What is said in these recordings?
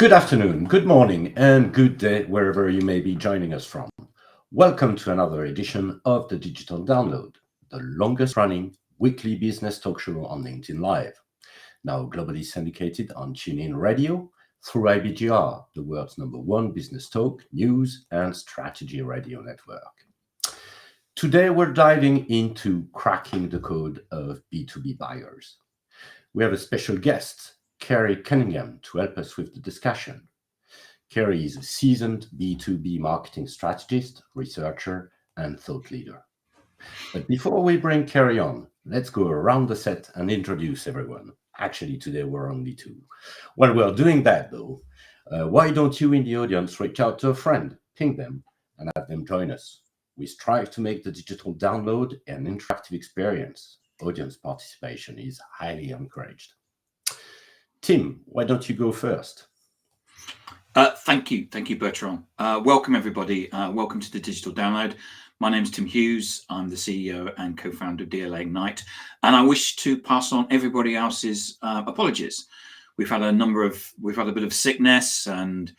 Good afternoon, good morning, and good day wherever you may be joining us from. Welcome to another edition of the Digital Download, the longest running weekly business talk show on LinkedIn Live. Now globally syndicated on TuneIn Radio through IBGR, the world's #1 business talk, news, and strategy radio network. Today we're diving into cracking the code of B2B buyers. We have a special guest, Kerry Cunningham, to help us with the discussion. Kerry is a seasoned B2B marketing strategist, researcher, and thought leader. But before we bring Kerry on, let's go around the set and introduce everyone. Actually, today we're only two. While we're doing that, though, why don't you in the audience reach out to a friend, ping them, and have them join us? We strive to make the digital download an interactive experience. Audience participation is highly encouraged. Tim, why don't you go first? Thank you, Bertrand. Welcome, everybody. Welcome to the Digital Download. My name is Tim Hughes. I'm the CEO and co-founder of DLA Ignite, and I wish to pass on everybody else's apologies. We've had a bit of sickness and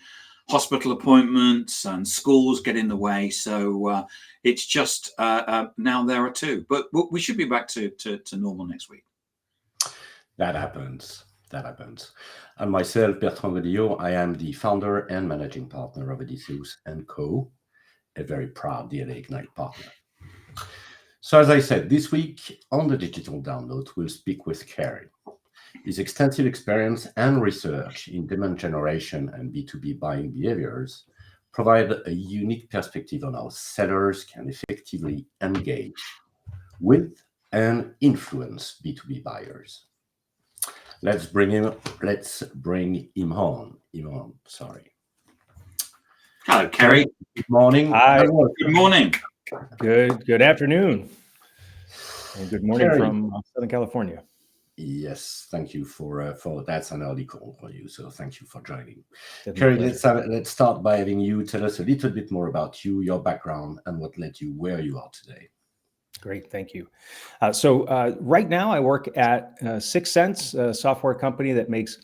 hospital appointments and schools get in the way, so it's just now there are two. But we should be back to normal next week. That happens. And myself, Bertrand Godillot, I am the founder and managing partner of Odysseus & Co., a very proud DLA Ignite partner. So as I said, this week on the Digital Download, we'll speak with Kerry. His extensive experience and research in demand generation and B2B buying behaviors provide a unique perspective on how sellers can effectively engage with and influence B2B buyers. Let's bring him on. Sorry. Hello, Kerry. Good morning. Hi. Good morning. Good afternoon. And good morning Kerry. From Southern California. Yes, thank you for that's an early call for you, so thank you for joining. Definitely. Kerry, let's start by having you tell us a little bit more about you, your background, and what led you where you are today. Great, thank you. So right now I work at 6 Sense, a software company that makes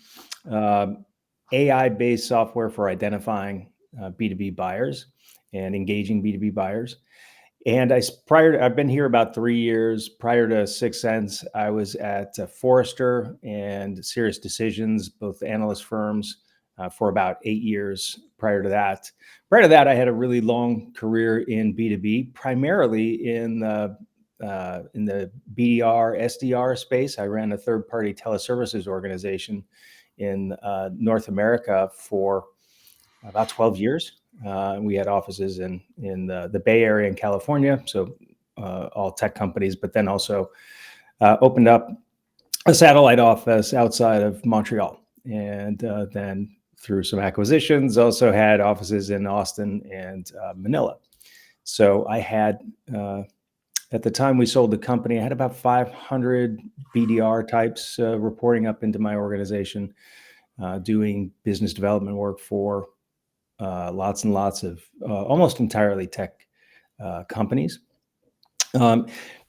AI-based software for identifying B2B buyers and engaging B2B buyers. And I've been here about 3 years. Prior to 6 Sense, I was at Forrester and Serious Decisions, both analyst firms, for about 8 years. Prior to that, I had a really long career in B2B, primarily in the BDR, SDR space. I ran a third-party teleservices organization in North America for about 12 years. We had offices in the Bay Area in California, so all tech companies, but then also opened up a satellite office outside of Montreal. And then through some acquisitions, also had offices in Austin and Manila. So I had, at the time we sold the company, I had about 500 BDR types reporting up into my organization, doing business development work for lots and lots of almost entirely tech companies.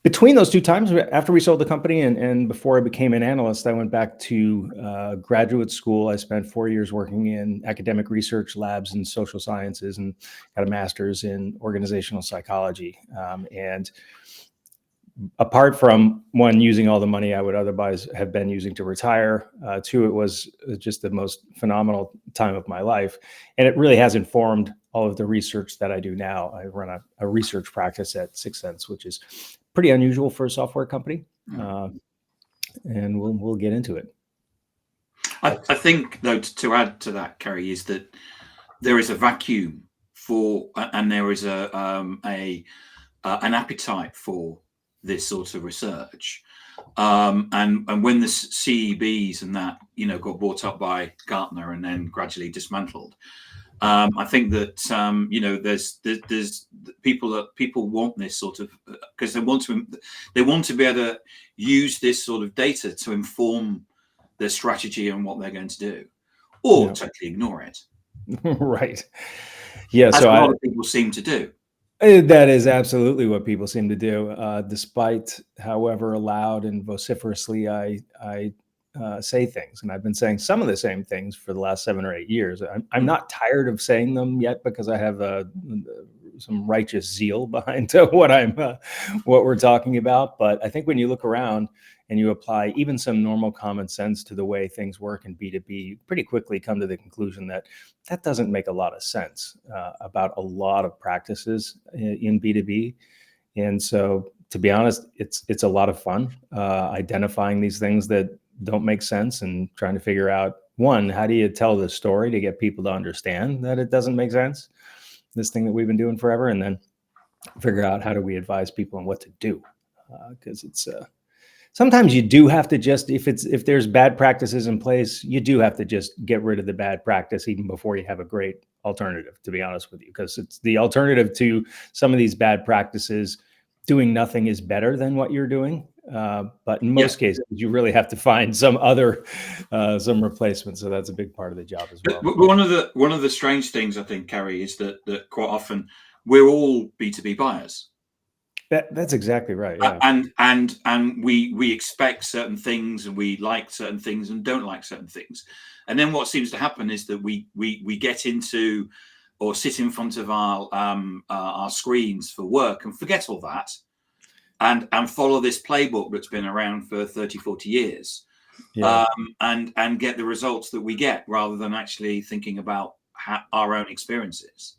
Between those two times, after we sold the company and before I became an analyst, I went back to graduate school. I spent 4 years working in academic research labs in social sciences and got a master's in organizational psychology. And apart from one, using all the money I would otherwise have been using to retire, two, it was just the most phenomenal time of my life. And it really has informed all of the research that I do now. I run a research practice at 6 Sense, which is pretty unusual for a software company. And we'll get into it. I think, though, to add to that, Kerry, is that there is a vacuum for, and there is an appetite for this sort of research, and when the CEBs and that got bought up by Gartner and then gradually dismantled, I think that there's people want this sort of, because they want to be able to use this sort of data to inform their strategy and what they're going to do, or totally ignore it. Right. Yeah. As a lot of people seem to do. That is absolutely what people seem to do, despite however loud and vociferously I say things. And I've been saying some of the same things for the last 7 or 8 years. I'm not tired of saying them yet because I have some righteous zeal behind what we're talking about. But I think when you look around and you apply even some normal common sense to the way things work in B2B, you pretty quickly come to the conclusion that that doesn't make a lot of sense about a lot of practices in B2B. And so, to be honest, it's a lot of fun identifying these things that don't make sense and trying to figure out, one, how do you tell the story to get people to understand that it doesn't make sense, this thing that we've been doing forever, and then figure out how do we advise people on what to do, because it's sometimes you do have to just, if there's bad practices in place, you do have to just get rid of the bad practice even before you have a great alternative, to be honest with you, because it's the alternative to some of these bad practices. Doing nothing is better than what you're doing. But in most cases, you really have to find some replacement. So that's a big part of the job as well. But one of the strange things, I think, Kerry, is that quite often we're all B2B buyers. That's exactly right. Yeah. And we expect certain things, and we like certain things and don't like certain things. And then what seems to happen is that we get into or sit in front of our screens for work and forget all that and follow this playbook that's been around for 30, 40 years, and get the results that we get rather than actually thinking about our own experiences.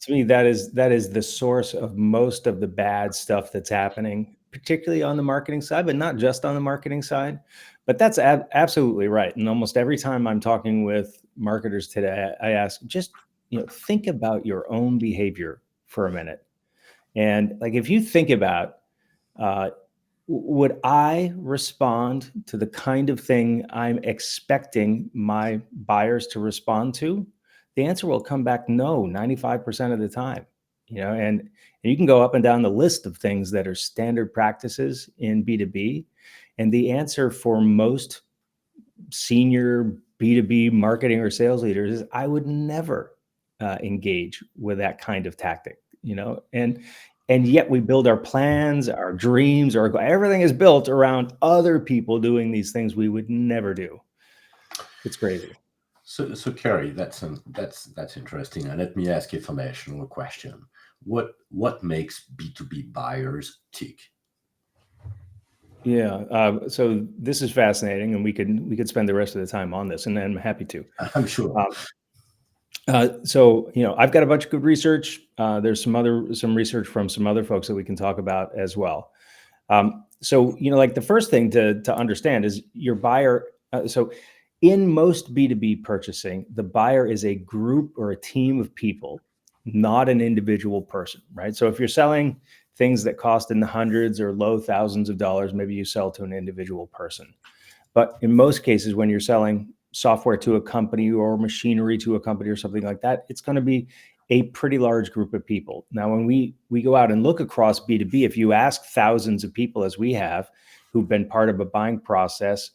To me, that is the source of most of the bad stuff that's happening, particularly on the marketing side, but not just on the marketing side. But that's absolutely right. And almost every time I'm talking with marketers today, I ask, just think about your own behavior for a minute. And like, if you think about, would I respond to the kind of thing I'm expecting my buyers to respond to? The answer will come back no, 95% of the time. And you can go up and down the list of things that are standard practices in B2B. And the answer for most senior B2B marketing or sales leaders is, I would never engage with that kind of tactic, and yet we build our plans, our dreams, everything is built around other people doing these things we would never do. It's crazy. So Kerry, that's interesting. And let me ask you a foundational question. What makes B2B buyers tick? Yeah. So this is fascinating, and we could spend the rest of the time on this, and I'm happy to. I'm sure. So I've got a bunch of good research. There's some research from some other folks that we can talk about as well. So like the first thing to understand is your buyer. So in most B2B purchasing, the buyer is a group or a team of people, not an individual person, right? So if you're selling things that cost in the hundreds or low thousands of dollars, maybe you sell to an individual person. But in most cases, when you're selling software to a company or machinery to a company or something like that, it's going to be a pretty large group of people. Now, when we go out and look across B2B, if you ask thousands of people, as we have, who've been part of a buying process,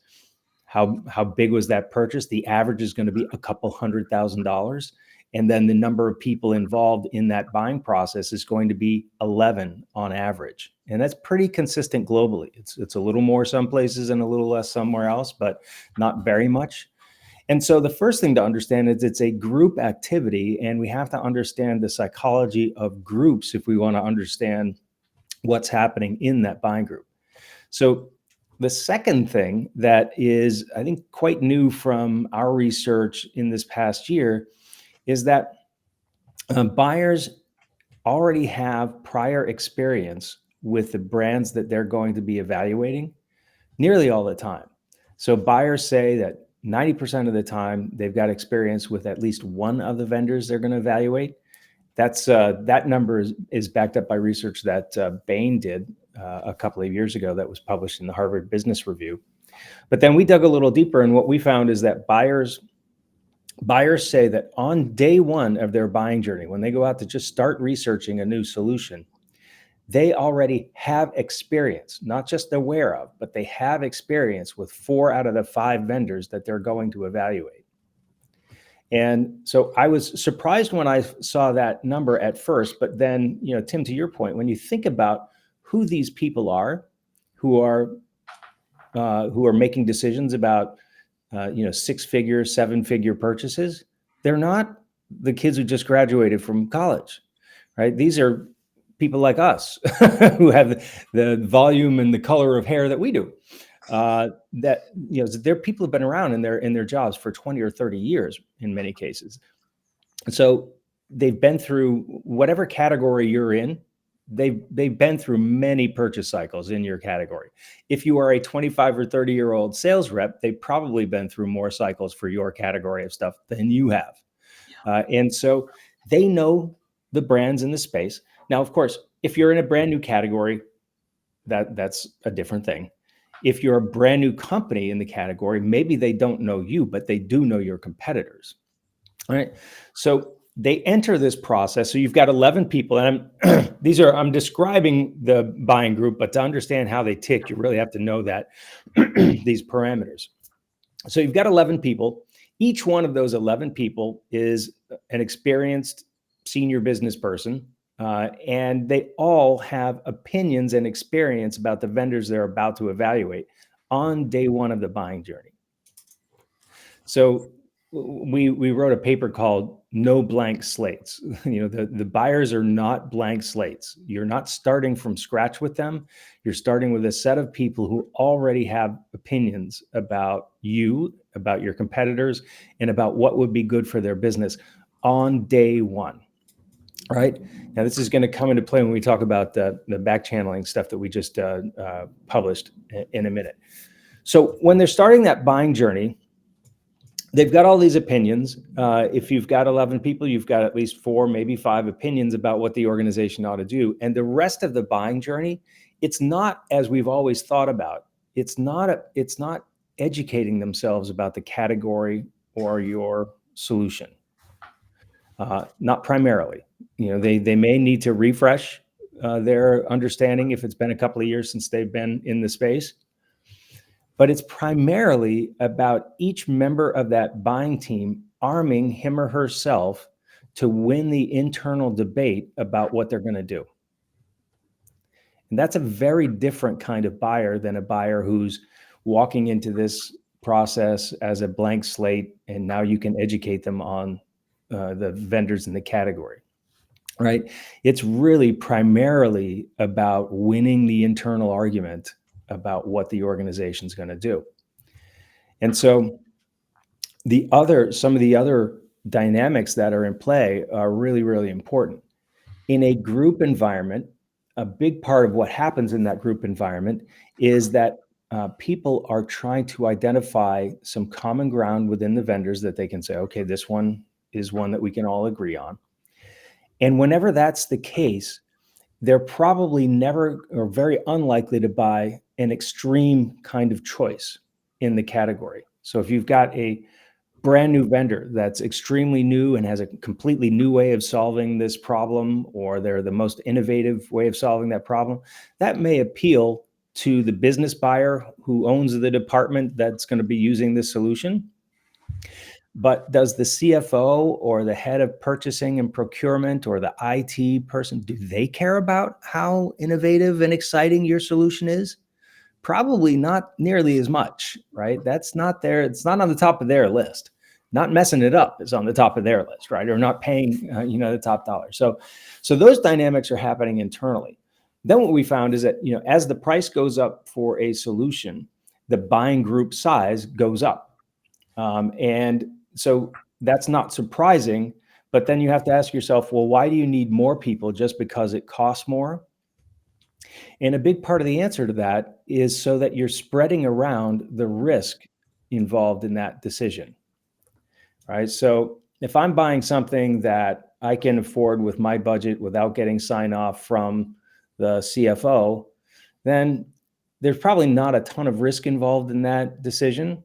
how big was that purchase? The average is going to be a couple $100,000. And then the number of people involved in that buying process is going to be 11 on average. And that's pretty consistent globally. It's a little more some places and a little less somewhere else, but not very much. And so the first thing to understand is it's a group activity, and we have to understand the psychology of groups if we want to understand what's happening in that buying group. So the second thing that is, I think, quite new from our research in this past year is that buyers already have prior experience with the brands that they're going to be evaluating nearly all the time. So buyers say that 90% of the time they've got experience with at least one of the vendors they're going to evaluate. That number is backed up by research that Bain did a couple of years ago that was published in the Harvard Business Review. But then we dug a little deeper, and what we found is that buyers say that on day one of their buying journey, when they go out to just start researching a new solution, they already have experience, not just aware of, but they have experience with 4 out of the 5 vendors that they're going to evaluate. And so I was surprised when I saw that number at first, but then, Tim, to your point, when you think about who these people are, who are who are making decisions about, 6-figure, 7-figure purchases, they're not the kids who just graduated from college, right? These are people like us who have the volume and the color of hair that we do. They're people who've been around in their jobs for 20 or 30 years in many cases. And so they've been through whatever category you're in. They've been through many purchase cycles in your category. If you are a 25 or 30-year-old sales rep, they've probably been through more cycles for your category of stuff than you have. And so they know the brands in the space. Now, of course, if you're in a brand new category, that's a different thing. If you're a brand new company in the category, maybe they don't know you, but they do know your competitors. All right. So they enter this process. So you've got 11 people, and I'm describing the buying group, but to understand how they tick, you really have to know that these parameters. So you've got 11 people. Each one of those 11 people is an experienced senior business person, and they all have opinions and experience about the vendors they're about to evaluate on day one of the buying journey. So we wrote a paper called No Blank Slates. The buyers are not blank slates. You're not starting from scratch with them. You're starting with a set of people who already have opinions about you, about your competitors, and about what would be good for their business on day one. All right. Now, this is going to come into play when we talk about the back channeling stuff that we just published in a minute. So when they're starting that buying journey, they've got all these opinions. If you've got 11 people, you've got at least 4, maybe 5 opinions about what the organization ought to do. And the rest of the buying journey, it's not as we've always thought about. It's not educating themselves about the category or your solution. Not primarily. They may need to refresh their understanding if it's been a couple of years since they've been in the space. But it's primarily about each member of that buying team arming him or herself to win the internal debate about what they're going to do. And that's a very different kind of buyer than a buyer who's walking into this process as a blank slate, and now you can educate them on the vendors in the category, right? It's really primarily about winning the internal argument about what the organization is going to do. And so some of the other dynamics that are in play are really, really important. In a group environment, a big part of what happens in that group environment is that people are trying to identify some common ground within the vendors that they can say, okay, this one is one that we can all agree on. And whenever that's the case, they're probably never or very unlikely to buy an extreme kind of choice in the category. So if you've got a brand new vendor that's extremely new and has a completely new way of solving this problem, or they're the most innovative way of solving that problem, that may appeal to the business buyer who owns the department that's going to be using this solution. But does the CFO or the head of purchasing and procurement or the IT person, do they care about how innovative and exciting your solution is? Probably not nearly as much, right? That's not there. It's not on the top of their list. Not messing it up is on the top of their list, right? Or not paying, the top dollar. So those dynamics are happening internally. Then what we found is that, as the price goes up for a solution, the buying group size goes up. And so that's not surprising, but then you have to ask yourself, well, why do you need more people just because it costs more? And a big part of the answer to that is so that you're spreading around the risk involved in that decision, right? So if I'm buying something that I can afford with my budget without getting sign off from the CFO, then there's probably not a ton of risk involved in that decision.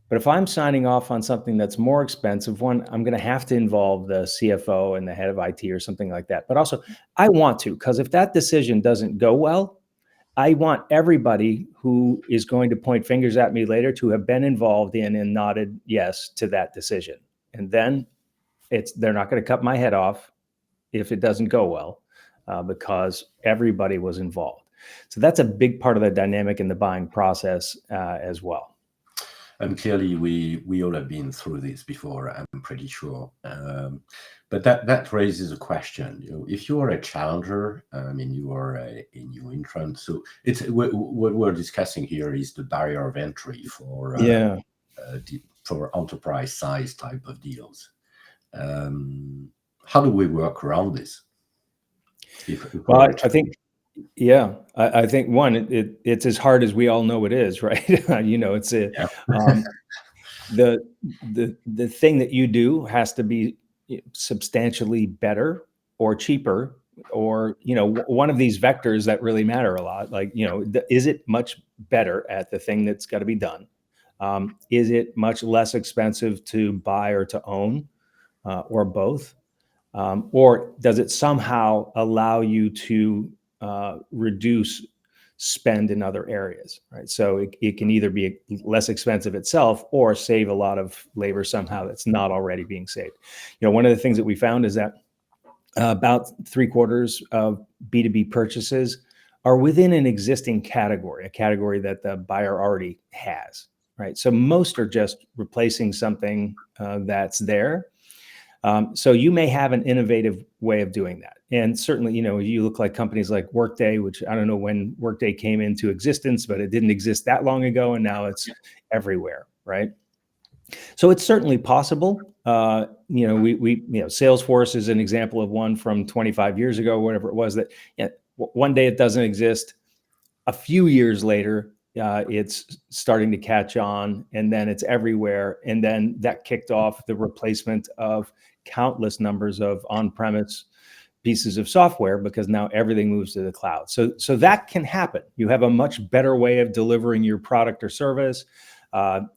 But if I'm signing off on something that's more expensive, one, I'm going to have to involve the CFO and the head of IT or something like that. But also, I want to, because if that decision doesn't go well, I want everybody who is going to point fingers at me later to have been involved in and nodded yes to that decision. And then they're not going to cut my head off if it doesn't go well, because everybody was involved. So that's a big part of the dynamic in the buying process as well. And clearly, we all have been through this before, I'm pretty sure. But that raises a question. If you are a challenger, I mean, you are a new entrant. So what we're discussing here is the barrier of entry for for enterprise size type of deals. How do we work around this? Well, I think. Yeah, I think one, it's as hard as we all know it is, right? It's the thing that you do has to be substantially better or cheaper, or one of these vectors that really matter a lot. Like, is it much better at the thing that's got to be done? Is it much less expensive to buy or to own, or both? Or does it somehow allow you to reduce spend in other areas, right? So it can either be less expensive itself or save a lot of labor somehow that's not already being saved. One of the things that we found is that about 3/4 of B2B purchases are within an existing category, a category that the buyer already has, right? So most are just replacing something that's there. So you may have an innovative way of doing that. And certainly, you look like companies like Workday, which I don't know when Workday came into existence, but it didn't exist that long ago, and now it's everywhere, right? So it's certainly possible. Salesforce is an example of one from 25 years ago, whatever it was, that one day it doesn't exist. A few years later, it's starting to catch on, and then it's everywhere. And then that kicked off the replacement of countless numbers of on-premise pieces of software, because now everything moves to the cloud. So that can happen. You have a much better way of delivering your product or service, and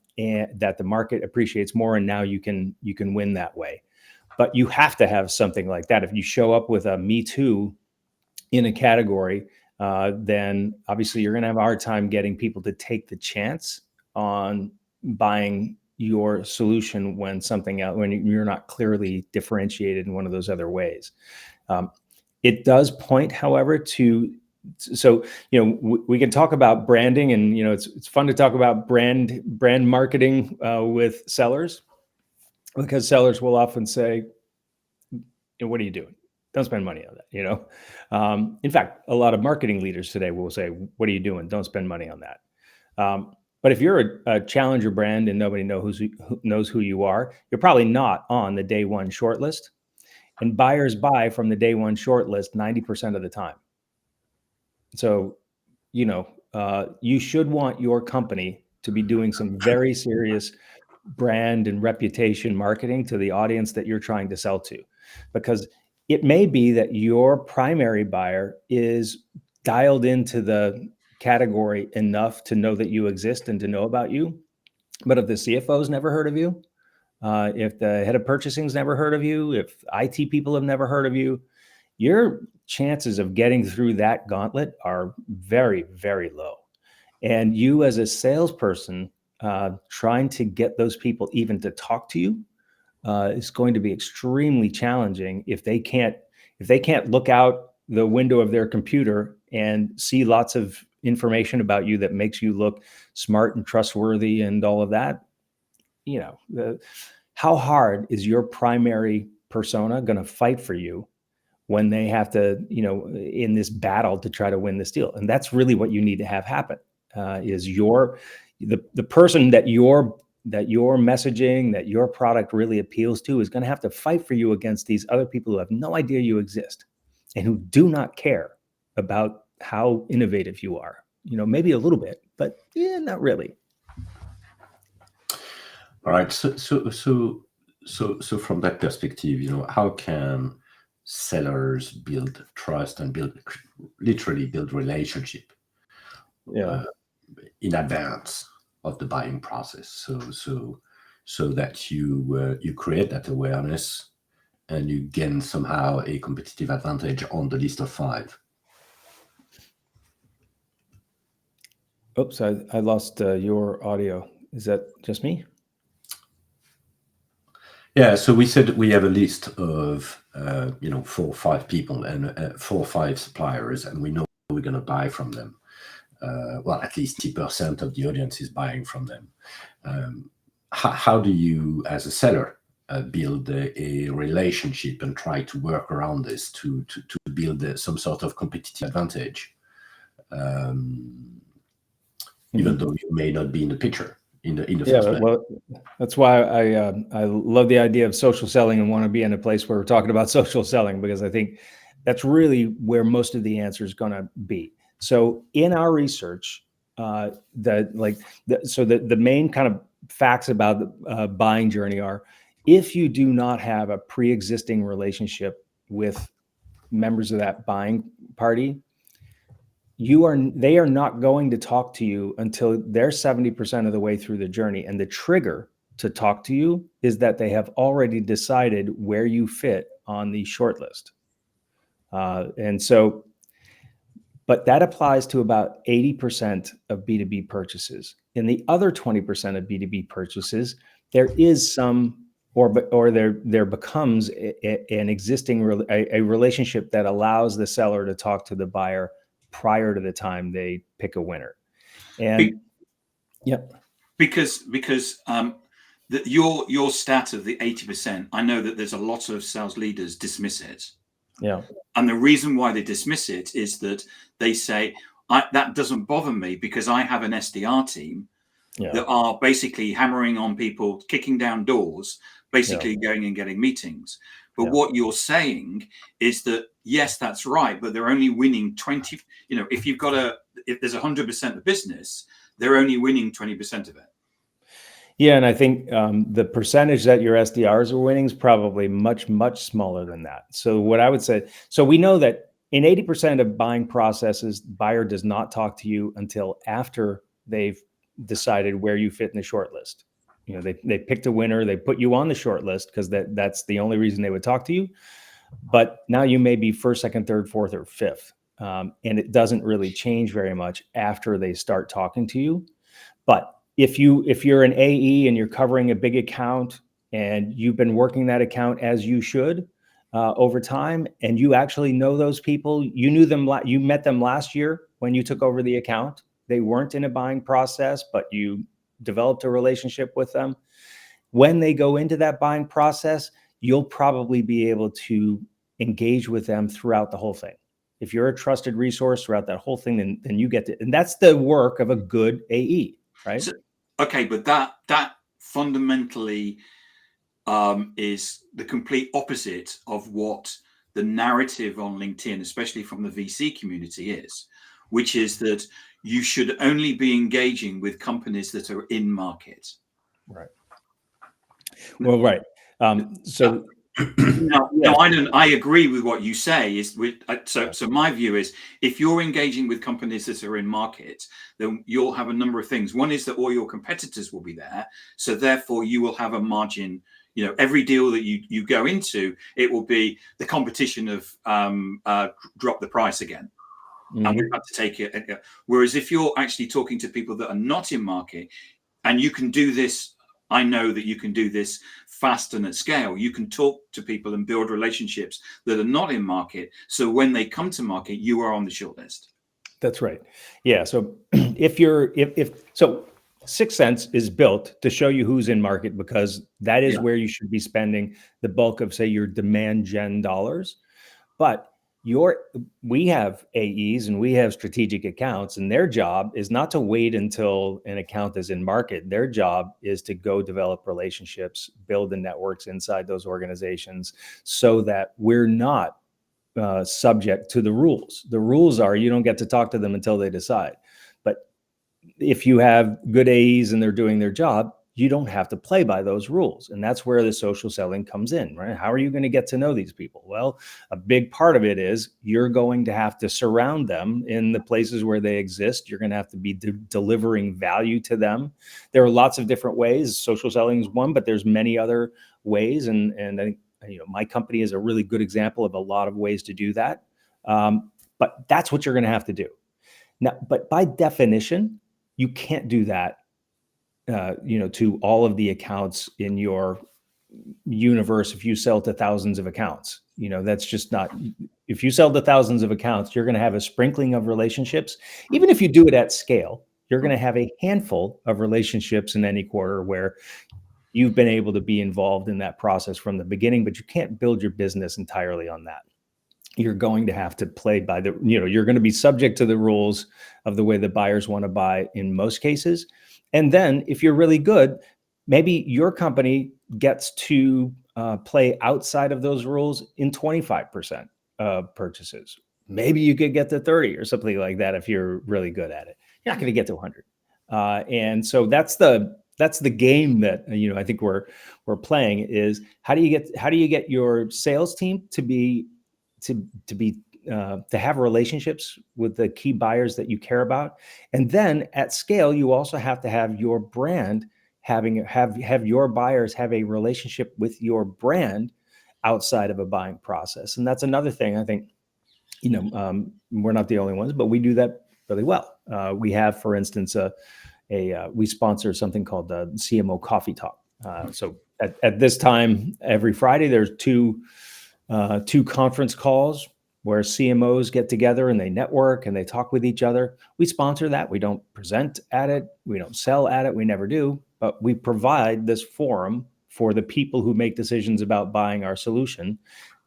that the market appreciates more, and now you can win that way. But you have to have something like that. If you show up with a Me Too in a category, then obviously you're going to have a hard time getting people to take the chance on buying your solution when you're not clearly differentiated in one of those other ways. It does point, however, we can talk about branding, and it's fun to talk about brand marketing with sellers, because sellers will often say, "What are you doing? Don't spend money on that." In fact, a lot of marketing leaders today will say, "What are you doing? Don't spend money on that." But if you're a challenger brand and nobody knows who you are, you're probably not on the day one shortlist. And buyers buy from the day one shortlist 90% of the time. So, you should want your company to be doing some very serious brand and reputation marketing to the audience that you're trying to sell to, because it may be that your primary buyer is dialed into the category enough to know that you exist and to know about you. But if the CFO's never heard of you, if the head of purchasing's never heard of you, if IT people have never heard of you, your chances of getting through that gauntlet are very, very low. And you, as a salesperson, trying to get those people even to talk to you is going to be extremely challenging if they can't look out the window of their computer and see lots of information about you that makes you look smart and trustworthy and all of that. How hard is your primary persona going to fight for you when they have to, in this battle to try to win this deal? And that's really what you need to have happen. Is the person that your messaging, that your product really appeals to, is going to have to fight for you against these other people who have no idea you exist and who do not care about how innovative you are. Maybe a little bit, but not really. All right. So from that perspective, how can sellers build trust and literally build relationship in advance of the buying process, so that you create that awareness and you gain somehow a competitive advantage on the list of 5? Oops, I lost your audio. Is that just me? Yeah, so we said we have a list of 4 or 5 people and 4 or 5 suppliers, and we know we're going to buy from them. Well, at least 10% of the audience is buying from them. How do you, as a seller, build a relationship and try to work around this to build some sort of competitive advantage, even though you may not be in the picture in the first place? Well, that's why I love the idea of social selling and want to be in a place where we're talking about social selling, because I think that's really where most of the answer is going to be. So in our research, the main kind of facts about the buying journey are: if you do not have a pre-existing relationship with members of that buying party, they are not going to talk to you until they're 70% of the way through the journey. And the trigger to talk to you is that they have already decided where you fit on the short list. But that applies to about 80% of B2B purchases. In the other 20% of B2B purchases, there is some, or there becomes an existing relationship that allows the seller to talk to the buyer prior to the time they pick a winner. And because your stat of the 80%, I know that there's a lot of sales leaders dismiss it. Yeah. And the reason why they dismiss it is that they say, that doesn't bother me because I have an SDR team that are basically hammering on people, kicking down doors, basically going and getting meetings. But what you're saying is that, yes, that's right, but they're only winning 20, if there's 100% of business, they're only winning 20% of it. Yeah, and I think the percentage that your SDRs are winning is probably much, much smaller than that. So what I would say, so we know that in 80% of buying processes, the buyer does not talk to you until after they've decided where you fit in the short list. They picked a winner, they put you on the short list because that's the only reason they would talk to you. But now you may be first, second, third, fourth, or fifth. And it doesn't really change very much after they start talking to you. But if you're an AE and you're covering a big account and you've been working that account as you should over time, and you actually know those people, you met them last year when you took over the account. They weren't in a buying process, but you developed a relationship with them. When they go into that buying process, you'll probably be able to engage with them throughout the whole thing. If you're a trusted resource throughout that whole thing, then you get to, and that's the work of a good AE. Right. So, okay, but that fundamentally is the complete opposite of what the narrative on LinkedIn, especially from the VC community, is, which is that you should only be engaging with companies that are in market. Right. Well, right. So. No, I agree with what you say. So my view is, if you're engaging with companies that are in market, then you'll have a number of things. One is that all your competitors will be there, so therefore you will have a margin. Every deal that you go into, it will be the competition of drop the price again, and we've had to take it. Whereas if you're actually talking to people that are not in market, and you can do this. I know that you can do this fast and at scale. You can talk to people and build relationships that are not in market. So when they come to market, you are on the short list. That's right. Yeah. So so Sixth Sense is built to show you who's in market, because that is where you should be spending the bulk of, say, your demand gen dollars. But we have AEs and we have strategic accounts, and their job is not to wait until an account is in market. Their job is to go develop relationships, build the networks inside those organizations, so that we're not subject to the rules. The rules are you don't get to talk to them until they decide. But if you have good AEs and they're doing their job, you don't have to play by those rules. And that's where the social selling comes in, right? How are you going to get to know these people? Well, a big part of it is you're going to have to surround them in the places where they exist. You're going to have to be delivering value to them. There are lots of different ways. Social selling is one, but there's many other ways. And I think, my company is a really good example of a lot of ways to do that. But that's what you're going to have to do. Now, but by definition, you can't do that to all of the accounts in your universe if you sell to thousands of accounts. That's just not, if you sell to thousands of accounts, you're going to have a sprinkling of relationships. Even if you do it at scale, you're going to have a handful of relationships in any quarter where you've been able to be involved in that process from the beginning, but you can't build your business entirely on that. You're going to have to play by you're going to be subject to the rules of the way the buyers want to buy in most cases. And then if you're really good, maybe your company gets to play outside of those rules in 25% of purchases. Maybe you could get to 30 or something like that if you're really good at it. You're not going to get to 100. And so that's the game that I think we're playing, is how do you get your sales team to have relationships with the key buyers that you care about. And then at scale, you also have to have your brand have your buyers have a relationship with your brand outside of a buying process. And that's another thing I think, we're not the only ones, but we do that really well. We have, for instance, we sponsor something called the CMO Coffee Talk. So at this time, every Friday, there's two conference calls where CMOs get together and they network and they talk with each other. We sponsor that. We don't present at it. We don't sell at it. We never do. But we provide this forum for the people who make decisions about buying our solution.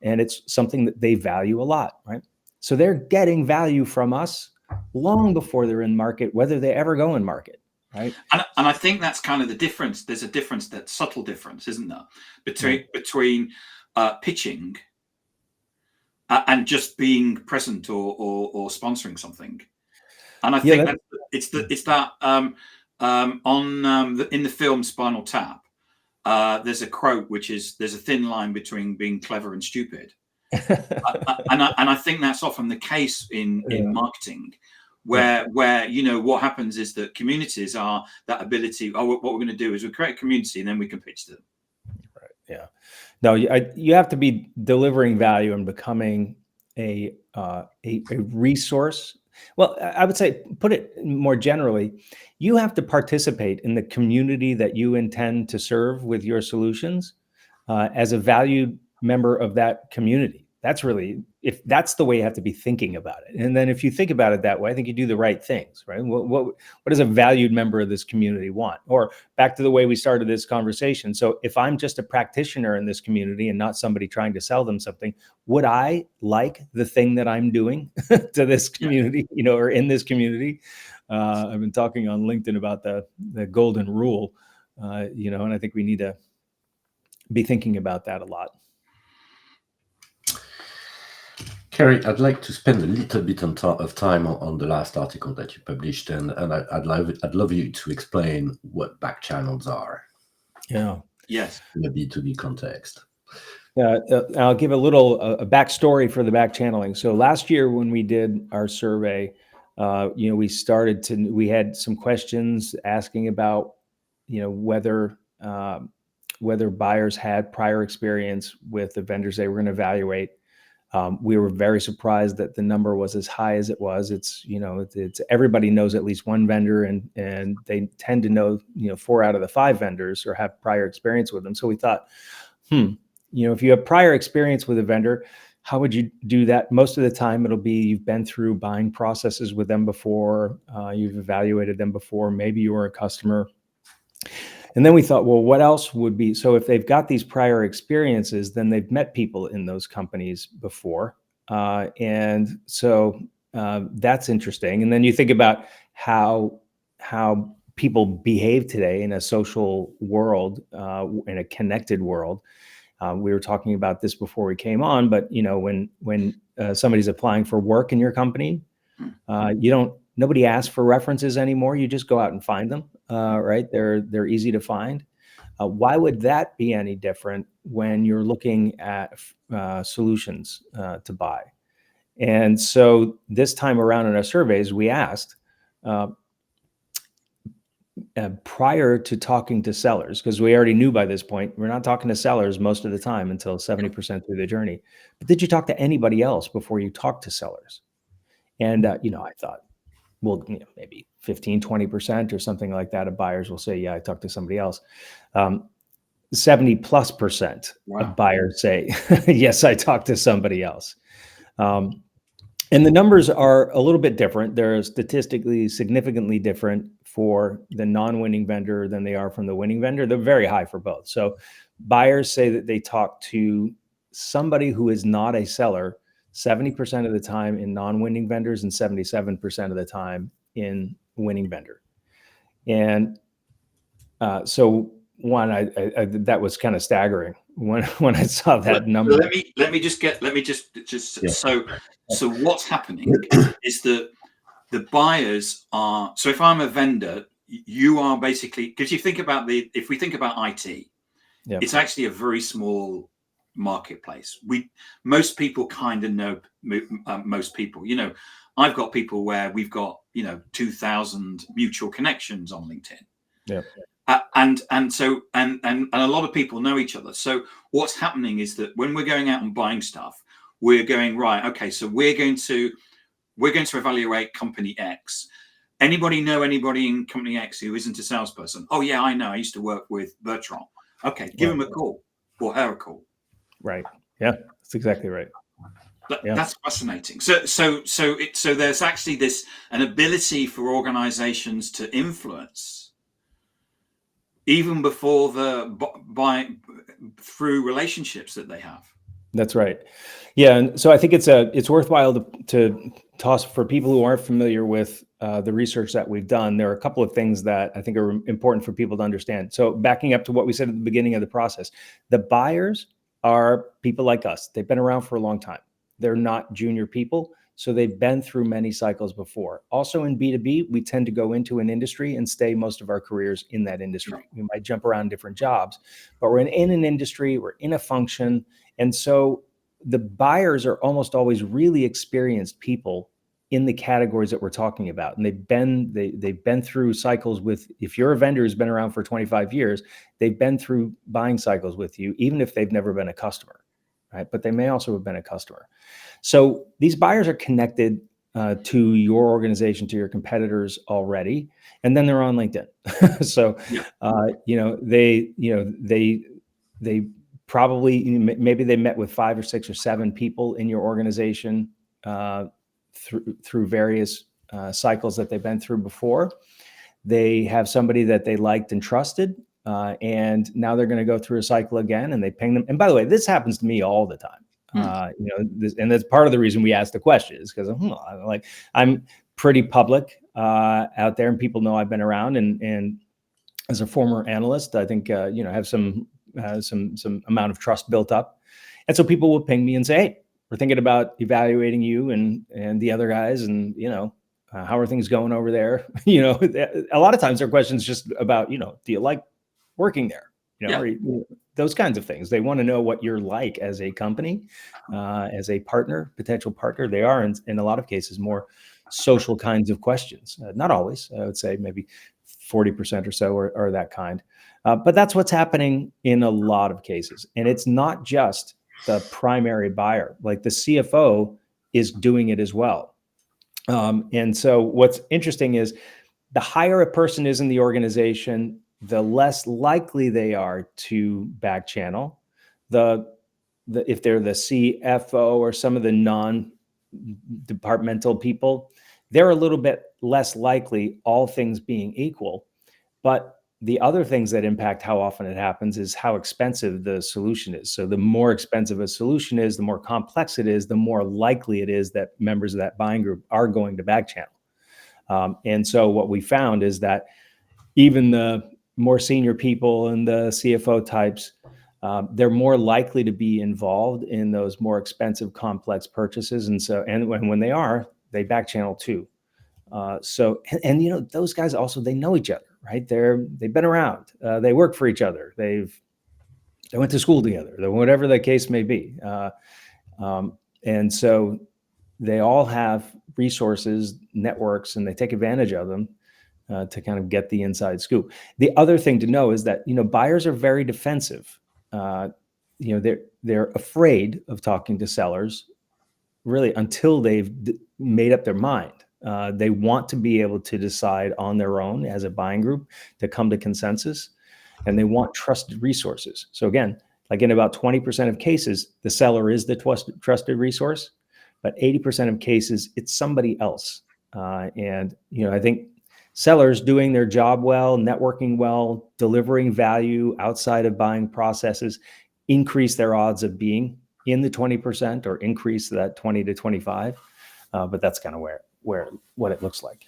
And it's something that they value a lot, right? So they're getting value from us long before they're in market, whether they ever go in market, right? And I think that's kind of the difference. There's a difference, that subtle difference, isn't there, between pitching and just being present or sponsoring something. And I think in the film Spinal Tap, there's a quote which is, "There's a thin line between being clever and stupid," and I think that's often the case in marketing, where what happens is that communities are that ability. What we're going to do is we create a community and then we can pitch to them. Right. Yeah. No, you have to be delivering value and becoming a resource. Well, I would say, put it more generally, you have to participate in the community that you intend to serve with your solutions as a valued member of that community. That's really, if that's the way you have to be thinking about it. And then if you think about it that way, I think you do the right things, right? What does a valued member of this community want? Or back to the way we started this conversation. So if I'm just a practitioner in this community and not somebody trying to sell them something, would I like the thing that I'm doing to this community, or in this community? I've been talking on LinkedIn about the golden rule, and I think we need to be thinking about that a lot. Kerry, I'd like to spend a little bit of time on the last article that you published, and I'd love you to explain what back channels are. Yeah. Yes. In a B2B context. Yeah, I'll give a little backstory for the back channeling. So last year when we did our survey, we had some questions asking about, whether buyers had prior experience with the vendors they were going to evaluate. We were very surprised that the number was as high as it was. It's everybody knows at least one vendor, and they tend to know 4 out of the 5 vendors or have prior experience with them. So we thought, if you have prior experience with a vendor, how would you do that? Most of the time, it'll be you've been through buying processes with them before, you've evaluated them before, maybe you were a customer. And then we thought, well, what else would be? So if they've got these prior experiences, then they've met people in those companies before. And so that's interesting. And then you think about how people behave today in a social world, in a connected world. We were talking about this before we came on, but when somebody's applying for work in your company, nobody asks for references anymore. You just go out and find them, right? They're easy to find. Why would that be any different when you're looking at solutions to buy? And so this time around in our surveys, we asked, prior to talking to sellers, because we already knew by this point, we're not talking to sellers most of the time until 70% through the journey. But did you talk to anybody else before you talked to sellers? And, I thought, well, maybe 15, 20% or something like that of buyers will say, yeah, I talked to somebody else. 70+% Wow. of buyers say, yes, I talked to somebody else. And the numbers are a little bit different. They're statistically significantly different for the non-winning vendor than they are from the winning vendor. They're very high for both. So buyers say that they talk to somebody who is not a seller 70% of the time in non-winning vendors and 77% of the time in winning vendor. And so one, I that was kind of staggering when I saw that number. Let me just Yeah. so what's happening is that the buyers are, so if I'm a vendor, you are basically, because you think about if we think about IT, Yep. it's actually a very small marketplace. Most people kind of know most people. You know, I've got people where we've got 2,000 mutual connections on LinkedIn. Yeah. And a lot of people know each other. So what's happening is that when we're going out and buying stuff, we're going, right, okay, so we're going to evaluate company X. Anybody know anybody in company X who isn't a salesperson? Oh yeah, I know. I used to work with Bertrand. Okay, give him a call or her a call. Right. Yeah, that's exactly right. That's fascinating. So there's actually an ability for organizations to influence even before through relationships that they have. That's right. Yeah, and so I think it's worthwhile to toss for people who aren't familiar with the research that we've done. There are a couple of things that I think are important for people to understand. So backing up to what we said at the beginning of the process, the buyers are people like us. They've been around for a long time. They're not junior people, so they've been through many cycles before. Also in B2B, we tend to go into an industry and stay most of our careers in that industry. We might jump around different jobs, but we're in an industry, we're in a function. And so the buyers are almost always really experienced people in the categories that we're talking about. And they've been through cycles with, if you're a vendor who's been around for 25 years, they've been through buying cycles with you, even if they've never been a customer, right? But they may also have been a customer. So these buyers are connected to your organization, to your competitors already, and then they're on LinkedIn. So, they probably, maybe they met with 5 or 6 or 7 people in your organization through various cycles that they've been through before. They have somebody that they liked and trusted, and now they're going to go through a cycle again, and they ping them. And by the way, this happens to me all the time. And that's part of the reason we asked the question, is because I'm pretty public out there, and people know I've been around. And as a former analyst, I think have some amount of trust built up, and so people will ping me and say, "Hey, we're thinking about evaluating you and the other guys, and how are things going over there?" A lot of times their questions just about do you like working there? Or those kinds of things. They want to know what you're like as a company, as a partner, potential partner. They are in a lot of cases more social kinds of questions. Not always. I would say maybe 40% or so are that kind. But that's what's happening in a lot of cases. And it's not just the primary buyer. Like the CFO is doing it as well. And so what's interesting is the higher a person is in the organization, the less likely they are to back channel. If they're the CFO or some of the non-departmental people, they're a little bit less likely, all things being equal. But the other things that impact how often it happens is how expensive the solution is. So the more expensive a solution is, the more complex it is, the more likely it is that members of that buying group are going to back channel. And so what we found is that even the more senior people and the CFO types, they're more likely to be involved in those more expensive, complex purchases. And when they are, they back channel too. Those guys also, they know each other, right? They've been around, they work for each other. They went to school together, whatever the case may be. And so they all have resources, networks, and they take advantage of them to kind of get the inside scoop. The other thing to know is that, buyers are very defensive. They're afraid of talking to sellers really until they've made up their mind. They want to be able to decide on their own as a buying group to come to consensus. and they want trusted resources. So again, like in about 20% of cases, the seller is the trusted resource, but 80% of cases, it's somebody else. And I think sellers doing their job well, networking well, delivering value outside of buying processes increase their odds of being in the 20% or increase that 20 to 25. But that's kind of what it looks like.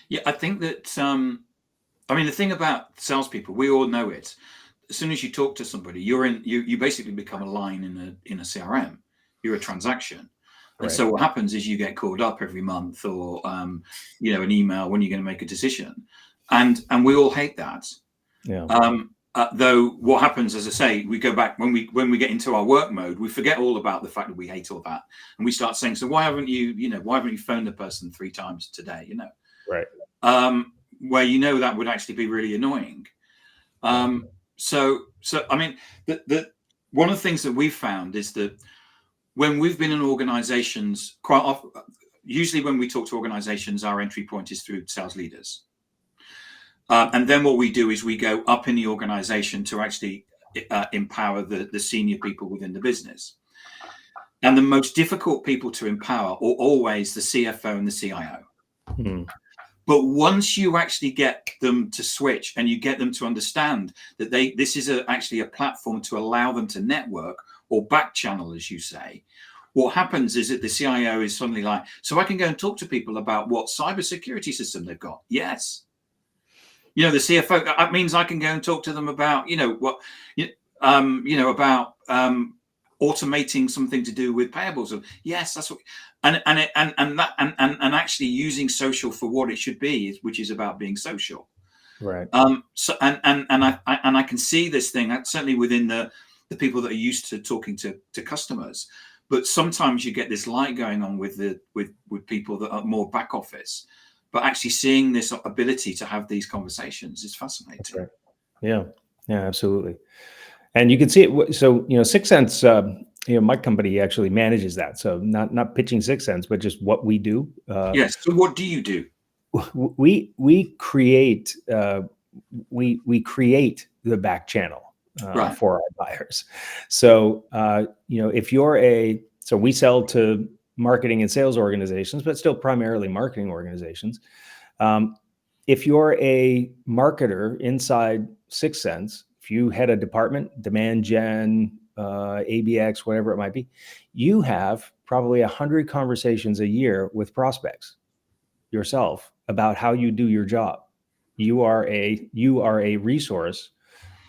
Yeah, I think that, the thing about salespeople, we all know it. As soon as you talk to somebody, you basically become a line in a CRM. You're a transaction. And Right. so what happens is you get called up every month or, an email when you're going to make a decision. And we all hate that. Yeah. Though what happens, as I say, we go back when we get into our work mode, we forget all about the fact that we hate all that. And we start saying, so why haven't you phoned the person 3 times today? Right. Where that would actually be really annoying. So the one of the things that we've found is that when we've been in organizations, quite often, usually when we talk to organizations, our entry point is through sales leaders. And then what we do is we go up in the organization to actually empower the senior people within the business. And the most difficult people to empower are always the CFO and the CIO. But once you actually get them to switch and you get them to understand that this is actually a platform to allow them to network or back channel, as you say, what happens is that the CIO is suddenly like, so I can go and talk to people about what cybersecurity system they've got. Yes. The CFO, that means I can go and talk to them about, about automating something to do with payables. Yes, that's what, and actually using social for what it should be, which is about being social. Right. So I can see this thing certainly within the people that are used to talking to customers, but sometimes you get this light going on with people that are more back office, but actually seeing this ability to have these conversations is fascinating. That's right. Yeah, absolutely. And you can see it. So, Sixth Sense, my company actually manages that. So not pitching Sixth Sense, but just what we do. Yes. So what do you do? We create we create the back channel for our buyers. So so we sell to marketing and sales organizations, but still primarily marketing organizations. If you're a marketer inside Sixth Sense, if you head a department, demand gen, ABX, whatever it might be, you have probably 100 conversations a year with prospects yourself about how you do your job. You are a resource,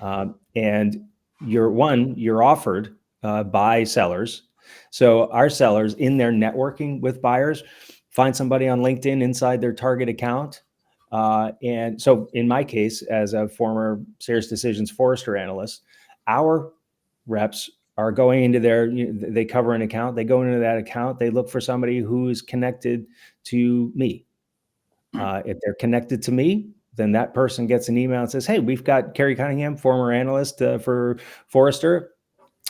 and you're offered by sellers. So our sellers, in their networking with buyers, find somebody on LinkedIn inside their target account. And so in my case, as a former Sales Decisions Forrester analyst, our reps are going into they cover an account, they go into that account, they look for somebody who is connected to me. If they're connected to me, then that person gets an email and says, hey, we've got Kerry Cunningham, former analyst for Forrester.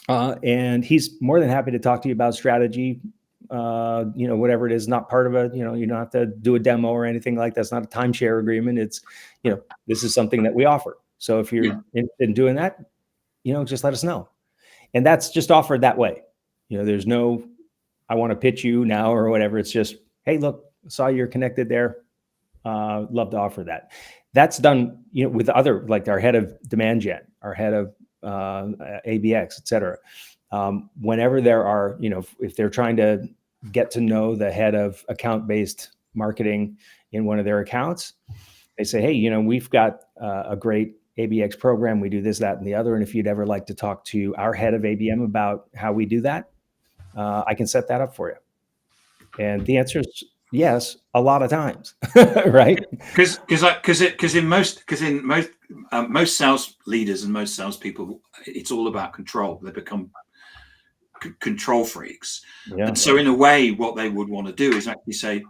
And he's more than happy to talk to you about strategy, whatever it is, not part of you don't have to do a demo or anything like that. It's not a timeshare agreement. It's, this is something that we offer. So if you're interested in doing that, just let us know. And that's just offered that way. There's no, I want to pitch you now or whatever. It's just, hey, look, saw you're connected there. Love to offer that. That's done, with other, like our head of demand gen, our head of ABX, et cetera. Whenever there are, if they're trying to get to know the head of account-based marketing in one of their accounts, they say, hey, we've got a great ABX program. We do this, that, and the other. And if you'd ever like to talk to our head of ABM about how we do that, I can set that up for you. And the answer is yes, a lot of times, right? Because in most sales leaders and most salespeople, it's all about control. They become control freaks, and so in a way, what they would want to do is actually say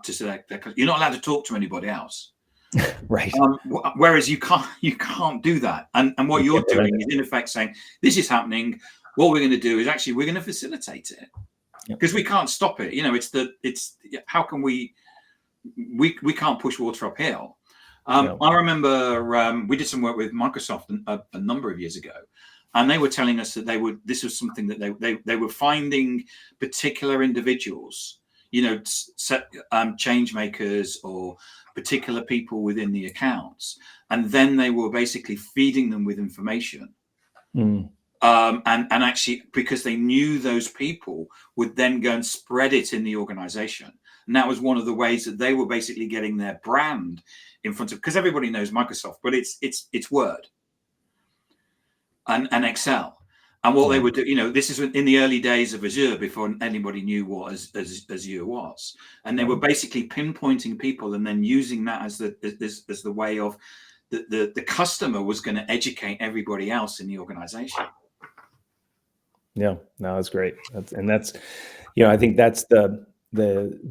you're not allowed to talk to anybody else, right? Whereas you can't do that, and what you're doing is in effect saying this is happening. What we're going to do is actually we're going to facilitate it. Because we can't stop it, it's how can we can't push water uphill, I remember we did some work with Microsoft a number of years ago, and they were telling us that this was something that they were finding particular individuals, change makers or particular people within the accounts, and then they were basically feeding them with information. And actually, because they knew those people would then go and spread it in the organization. And that was one of the ways that they were basically getting their brand in front of, because everybody knows Microsoft, but it's Word and Excel. And what they would do, this is in the early days of Azure, before anybody knew what Azure was. And they were basically pinpointing people and then using that as the way of the customer was going to educate everybody else in the organization. Yeah, no, that's great. That's, I think that's the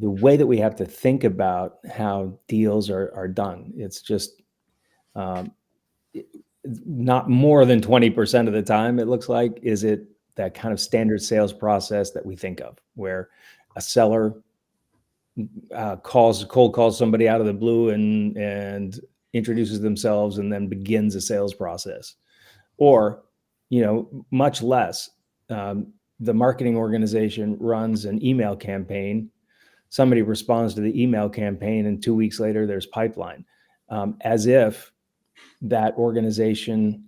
way that we have to think about how deals are done. It's just not more than 20% of the time, it looks like, is it that kind of standard sales process that we think of, where a seller cold calls somebody out of the blue and introduces themselves and then begins a sales process. Or, much less, the marketing organization runs an email campaign. Somebody responds to the email campaign, and 2 weeks later, there's pipeline, as if that organization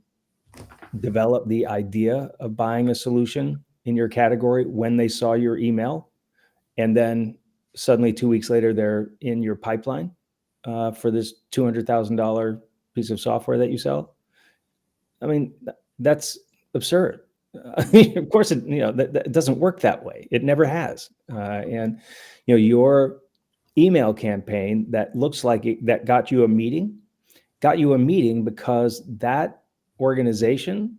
developed the idea of buying a solution in your category when they saw your email, and then suddenly 2 weeks later, they're in your pipeline for this $200,000 piece of software that you sell. I mean, that's absurd. Of course, that doesn't work that way. It never has. And your email campaign that looks like that got you a meeting because that organization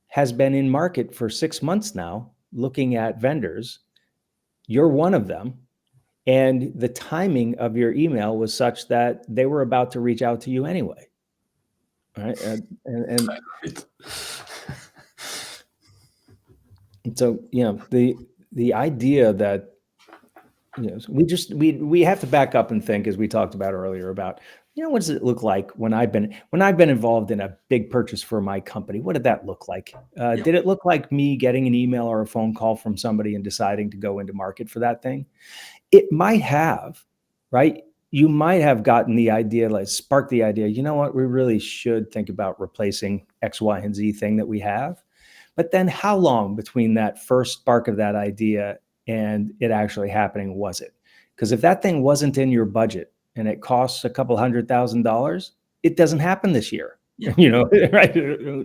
has been in market for 6 months now, looking at vendors. You're one of them. And the timing of your email was such that they were about to reach out to you anyway. All right. And so, the idea that, we have to back up and think, as we talked about earlier, about, what does it look like when I've been involved in a big purchase for my company? What did that look like? Did it look like me getting an email or a phone call from somebody and deciding to go into market for that thing? It might have, right? You might have gotten the idea, sparked the idea, we really should think about replacing X, Y, and Z thing that we have. But then how long between that first spark of that idea and it actually happening was it? Because if that thing wasn't in your budget and it costs a couple $100,000, it doesn't happen this year. Yeah. Right?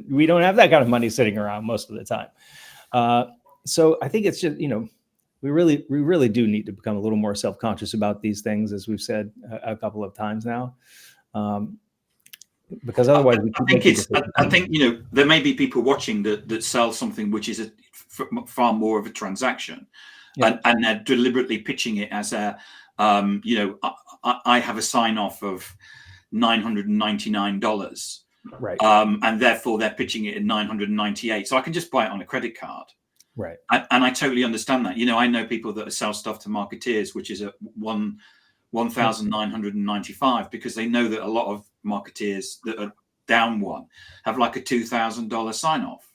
We don't have that kind of money sitting around most of the time. So I think it's just, we really do need to become a little more self-conscious about these things, as we've said a couple of times now. Because otherwise, I think there may be people watching that sell something which is far more of a transaction, and they're deliberately pitching it as a, I have a sign off of $999, right? And therefore they're pitching it at $998, so I can just buy it on a credit card, right? And I totally understand that. I know people that sell stuff to marketeers, which is at $1,995, because they know that a lot of marketeers that are down one have like a $2,000 sign off.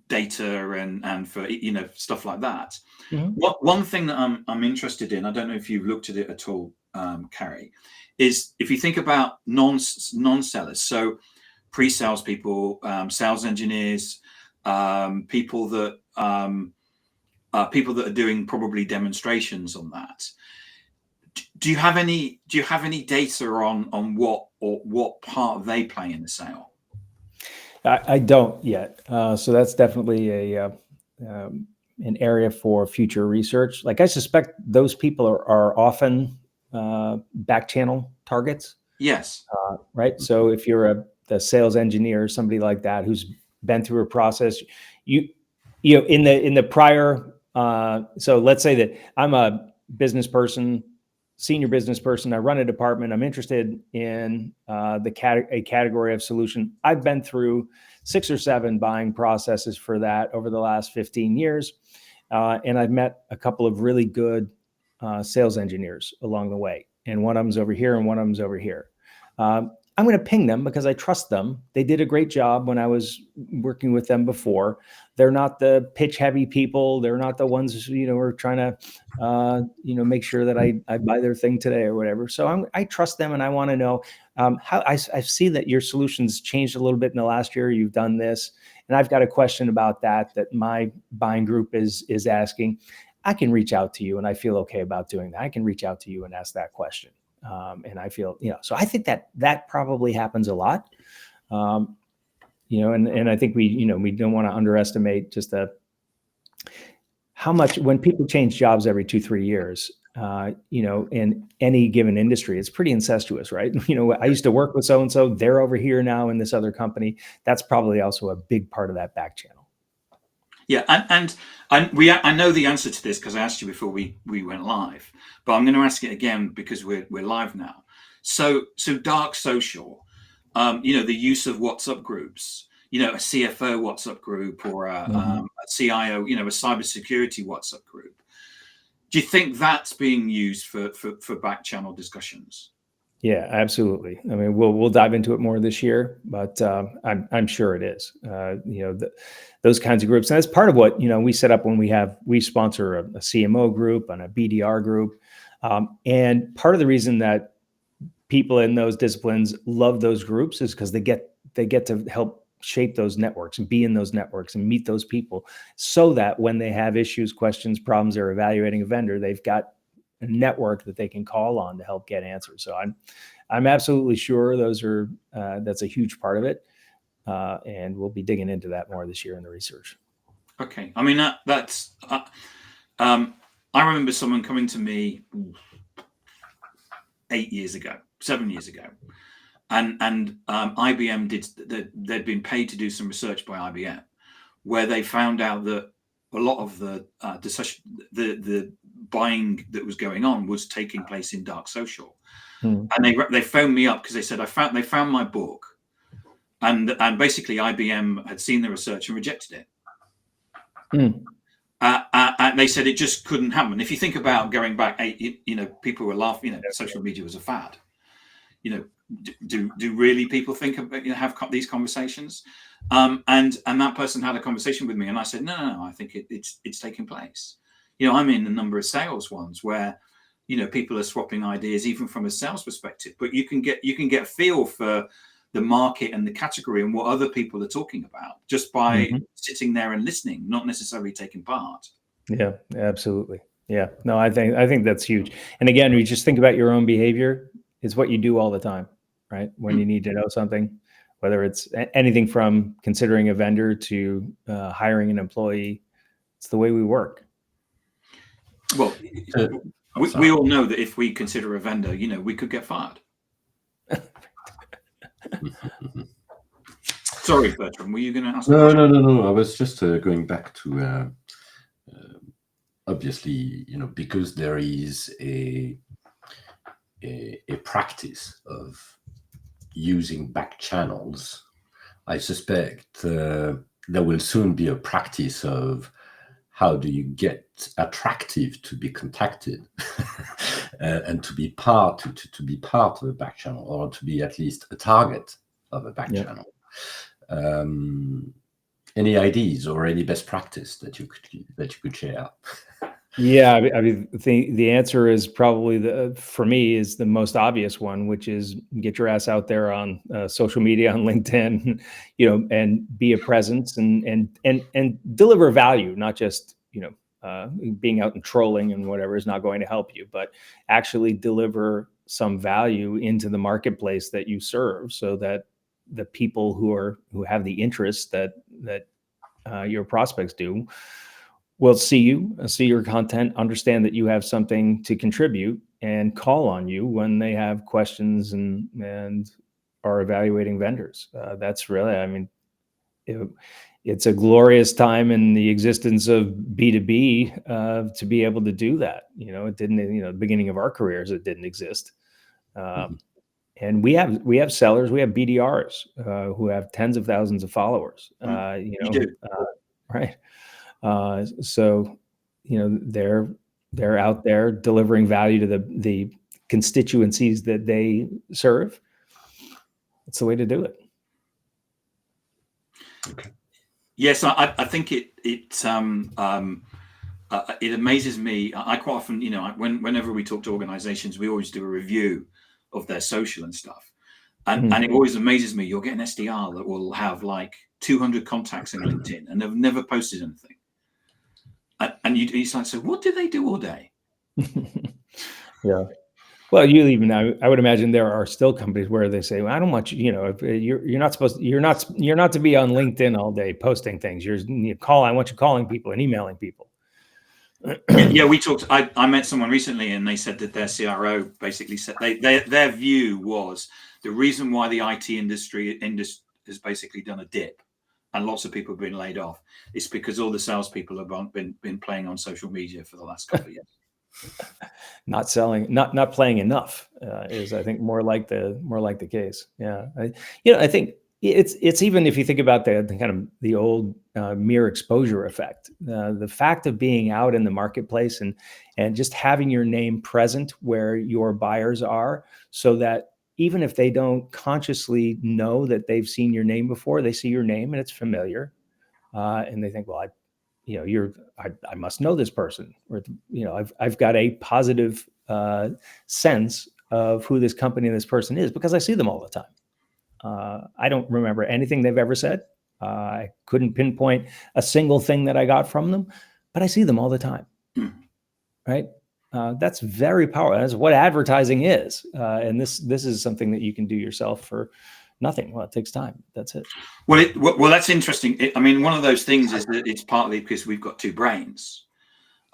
Data and for stuff like that. Mm-hmm. One thing that I'm interested in, I don't know if you've looked at it at all, Kerry, is if you think about non-sellers, so pre-sales people, sales engineers, people that are doing probably demonstrations on that. Do you have any data on what part they play in the sale? I don't yet. So that's definitely an area for future research. I suspect those people are often back channel targets. Yes. Right. So if you're the sales engineer, somebody like that who's been through a process, in the prior. So let's say that I'm a business person, senior business person. I run a department. I'm interested in a category of solution. I've been through 6 or 7 buying processes for that over the last 15 years. And I've met a couple of really good sales engineers along the way. and one of them's over here and one of them's over here. I'm going to ping them because I trust them. They did a great job when I was working with them before. They're not the pitch heavy people. They're not the ones, who are trying to, make sure that I buy their thing today or whatever. So I trust them, and I want to know how I see that your solutions changed a little bit in the last year. You've done this, and I've got a question about that my buying group is asking. I can reach out to you, and I feel okay about doing that. I can reach out to you and ask that question. And I feel, so I think that probably happens a lot, and I think we don't want to underestimate just how much when people change jobs every 2-3 years, in any given industry, it's pretty incestuous, right? I used to work with so-and-so, they're over here now in this other company. That's probably also a big part of that back channel. Yeah, and I know the answer to this because I asked you before we went live, but I'm going to ask it again because we're live now. So dark social, the use of WhatsApp groups, a CFO WhatsApp group or a CIO, a cybersecurity WhatsApp group. Do you think that's being used for back channel discussions? Yeah, absolutely. I mean, we'll dive into it more this year, but I'm sure it is. Those kinds of groups, and that's part of what we set up when we sponsor a CMO group and a BDR group, and part of the reason that people in those disciplines love those groups is because they get to help shape those networks and be in those networks and meet those people, so that when they have issues, questions, problems, they're evaluating a vendor, they've got a network that they can call on to help get answers. So I'm absolutely sure that's a huge part of it, and we'll be digging into that more this year in the research. Okay, I mean that's. I remember someone coming to me 7 years ago, and IBM they'd been paid to do some research by IBM, where they found out that a lot of the buying that was going on was taking place in dark social, and they phoned me up because they said they found my book, and basically IBM had seen the research and rejected it. And they said it just couldn't happen. If you think about going back, people were laughing. Social media was a fad. Do really people think about have these conversations? And that person had a conversation with me, and I said, no, I think it's taking place. I'm in a number of sales ones where people are swapping ideas even from a sales perspective, but you can get a feel for the market and the category and what other people are talking about just by sitting there and listening, not necessarily taking part. Yeah, absolutely. Yeah, no, I think that's huge. And again, you just think about your own behavior. It's what you do all the time, right? When you need to know something, whether it's anything from considering a vendor to hiring an employee, it's the way we work. Well, we all know that if we consider a vendor, we could get fired. Sorry, Bertram, were you going to ask? No. I was just going back to obviously, because there is a practice of using back channels. I suspect there will soon be a practice of how do you get attractive to be contacted and to be part of a back channel, or to be at least a target of a back channel. Any ideas or any best practice that you could share? Yeah, I mean, the answer is probably for me is the most obvious one, which is get your ass out there on social media, on LinkedIn, and be a presence and deliver value, not just being out and trolling and whatever is not going to help you, but actually deliver some value into the marketplace that you serve, so that the people who have the interest that your prospects do will see your content, understand that you have something to contribute, and call on you when they have questions and are evaluating vendors. That's really, I mean, it's a glorious time in the existence of B2B to be able to do that. It didn't, the beginning of our careers, it didn't exist. And we have sellers, we have BDRs who have tens of thousands of followers. Right. So they're out there delivering value to the constituencies that they serve. It's the way to do it. Okay. Yes, I think it amazes me. I quite often, whenever we talk to organizations, we always do a review of their social and stuff. And it always amazes me. You'll get an SDR that will have like 200 contacts in LinkedIn and they've never posted anything. And it's like, so what do they do all day? Yeah. Well, I would imagine there are still companies where they say, well, I don't want you, you're not supposed to, you're not to be on LinkedIn all day posting things. I want you calling people and emailing people. Yeah, we talked. I met someone recently, and they said that their CRO basically said their view was the reason why the IT industry has basically done a dip, and lots of people have been laid off, is because all the salespeople have been playing on social media for the last couple of years. Not selling, not playing enough is, I think, more like the case. Yeah, I think it's even if you think about the kind of the old mere exposure effect, the fact of being out in the marketplace and just having your name present where your buyers are, so that even if they don't consciously know that they've seen your name before, they see your name and it's familiar, and they think, well, I must know this person, or I've got a positive sense of who this company and this person is because I see them all the time. I don't remember anything they've ever said. I couldn't pinpoint a single thing that I got from them, but I see them all the time. Right? That's very powerful. That's what advertising is, and this is something that you can do yourself for nothing. Well, it takes time. That's it. Well, that's interesting. One of those things is that it's partly because we've got two brains,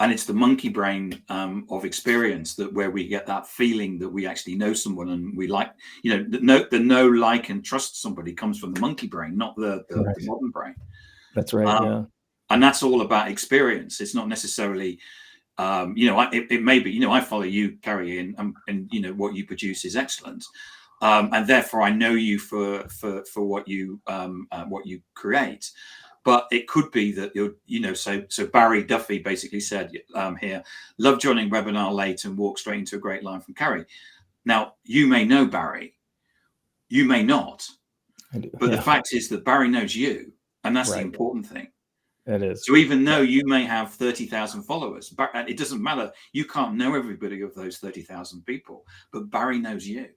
and it's the monkey brain of experience where we get that feeling that we actually know someone and we like, the know, like, and trust somebody comes from the monkey brain, not the modern brain. That's right. Yeah. And that's all about experience. It's not necessarily, it may be, I follow you, Kerry, and what you produce is excellent. And therefore, I know you for what you create, but it could be that you're, so Barry Duffy basically said here, love joining webinar late and walk straight into a great line from Kerry. Now, you may know Barry, you may not, but the fact is that Barry knows you, and that's the important thing. It is. So even though you may have 30,000 followers, it doesn't matter. You can't know everybody of those 30,000 people, but Barry knows you.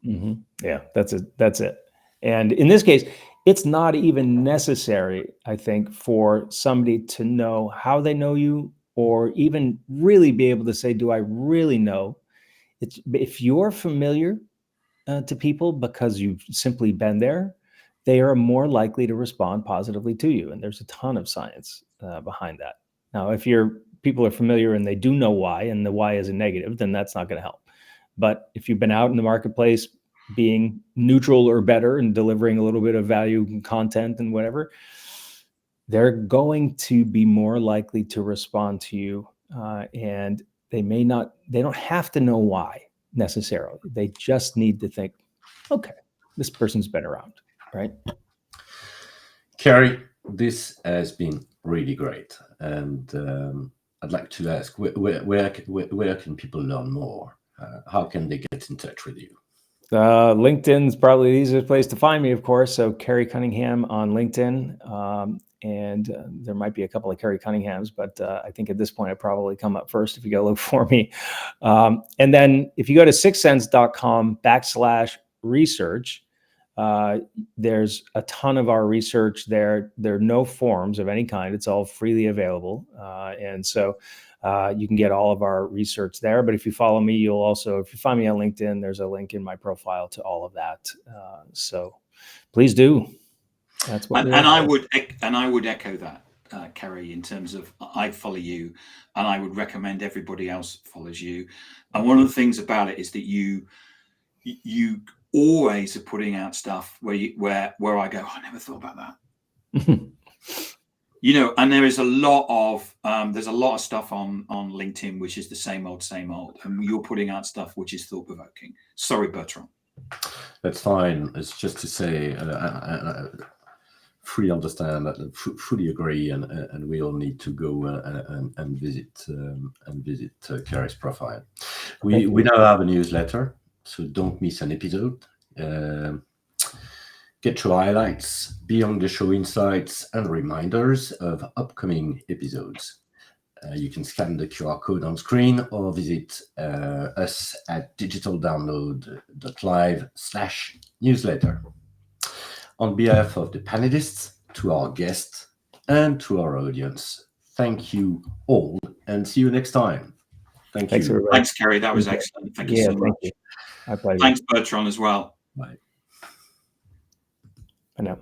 Mm-hmm. Yeah, that's it. And in this case, it's not even necessary, I think, for somebody to know how they know you, or even really be able to say, do I really know? If you're familiar to people because you've simply been there, they are more likely to respond positively to you. And there's a ton of science behind that. Now, if people are familiar and they do know why, and the why is a negative, then that's not going to help. But if you've been out in the marketplace being neutral or better and delivering a little bit of value and content and whatever, they're going to be more likely to respond to you. And they don't have to know why necessarily. They just need to think, okay, this person's been around, right? Kerry, this has been really great. And I'd like to ask, where can people learn more? How can they get in touch with you? LinkedIn's probably the easiest place to find me, of course. So Kerry Cunningham on LinkedIn. And there might be a couple of Kerry Cunninghams, but I think at this point, I probably come up first if you go look for me. And then if you go to sixthsense.com/research, there's a ton of our research there. There are no forms of any kind. It's all freely available. And so you can get all of our research there. But if you follow me, if you find me on LinkedIn, there's a link in my profile to all of that. So please do. That's what. And I would echo that, Kerry, in terms of I follow you, and I would recommend everybody else follows you. And one of the things about it is that you always are putting out stuff where I go, I never thought about that. And there is a lot of stuff on LinkedIn which is the same old, and you're putting out stuff which is thought provoking. Sorry, Bertrand. That's fine. It's just to say, fully understand, fully agree, and we all need to go and visit Kerry's profile. We now have a newsletter, so don't miss an episode. Get your highlights, beyond the show insights, and reminders of upcoming episodes. You can scan the QR code on screen or visit us at digitaldownload.live/newsletter. On behalf of the panelists, to our guests, and to our audience, thank you all, and see you next time. Thanks, everybody. Thanks, Kerry. That was excellent. Thank you so much. You. My pleasure. Thanks, Bertrand, as well. Bye. I know.